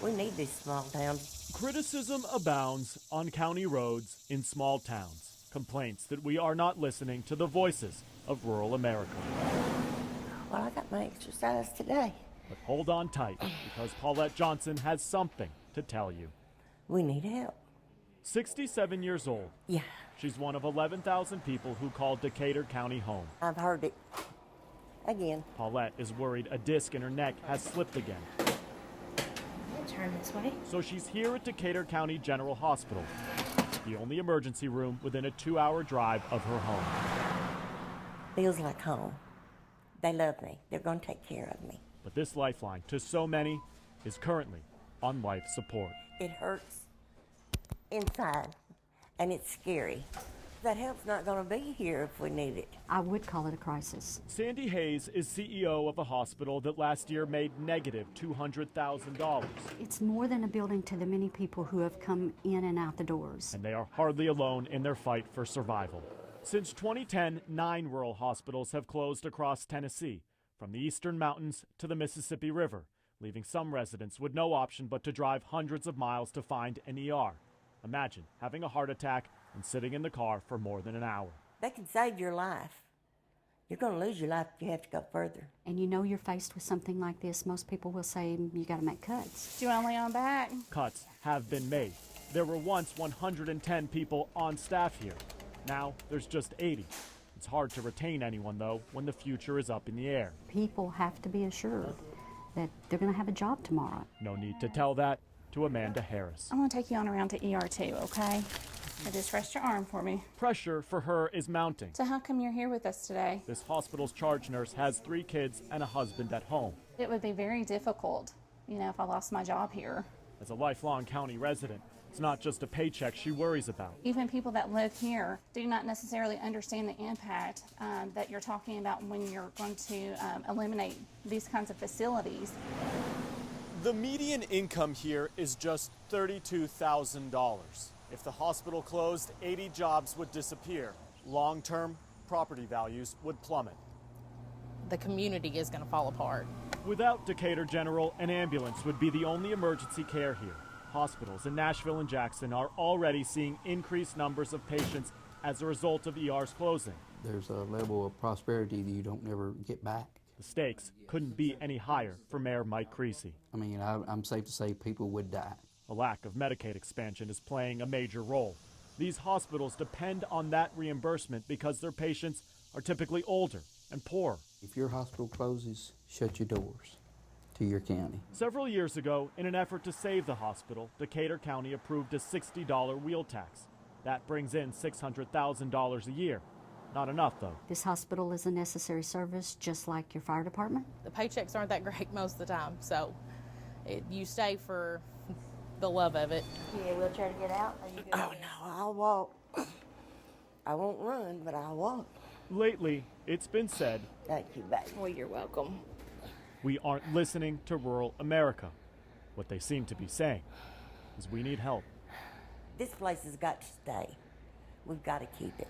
We need these small towns. Criticism abounds on county roads in small towns. Complaints that we are not listening to the voices of rural America. Well, I got my exercise today. But hold on tight, because Paulette Johnson has something to tell you. We need help. 67 years old. Yeah, She's one of 11,000 people who call Decatur County home. I've heard it. Again. Paulette is worried a disc in her neck has slipped again. Turn this way. So she's here at Decatur County General Hospital, the only emergency room within a 2-hour drive of her home. Feels like home. They love me. They're going to take care of me. But this lifeline to so many is currently on life support. It hurts inside, and it's scary. That help's not going to be here if we need it. I would call it a crisis. Sandy Hayes is CEO of a hospital that last year made negative $200,000. It's more than a building to the many people who have come in and out the doors. And they are hardly alone in their fight for survival. Since 2010, 9 rural hospitals have closed across Tennessee, from the eastern mountains to the Mississippi River, leaving some residents with no option but to drive hundreds of miles to find an ER. Imagine having a heart attack and sitting in the car for more than an hour. They can save your life. You're going to lose your life if you have to go further. And you know you're faced with something like this, most people will say you got to make cuts. Do you want to lay on back? Cuts have been made. There were once 110 people on staff here. Now there's just 80. It's hard to retain anyone, though, when the future is up in the air. People have to be assured that they're going to have a job tomorrow. No need to tell that to Amanda Harris. I'm going to take you on around to ER2, okay? Now just rest your arm for me. Pressure for her is mounting. So how come you're here with us today? This hospital's charge nurse has 3 kids and a husband at home. It would be very difficult, if I lost my job here. As a lifelong county resident, it's not just a paycheck she worries about. Even people that live here do not necessarily understand the impact that you're talking about when you're going to eliminate these kinds of facilities. The median income here is just $32,000. If the hospital closed, 80 jobs would disappear. Long-term, property values would plummet. The community is going to fall apart. Without Decatur General, an ambulance would be the only emergency care here. Hospitals in Nashville and Jackson are already seeing increased numbers of patients as a result of ERs closing. There's a level of prosperity that you don't never get back. The stakes couldn't be any higher for Mayor Mike Creasy. I mean, I'm safe to say people would die. A lack of Medicaid expansion is playing a major role. These hospitals depend on that reimbursement because their patients are typically older and poorer. If your hospital closes, shut your doors to your county. Several years ago, in an effort to save the hospital, Decatur County approved a $60 wheel tax. That brings in $600,000 a year. Not enough, though. This hospital is a necessary service, just like your fire department. The paychecks aren't that great most of the time, so you stay for the love of it. You need a wheelchair to get out? Or you Oh, no, I'll walk. I won't run, but I'll walk. Lately, it's been said, Thank you, baby. Well, you're welcome. we aren't listening to rural America. What they seem to be saying is we need help. This place has got to stay. We've got to keep it.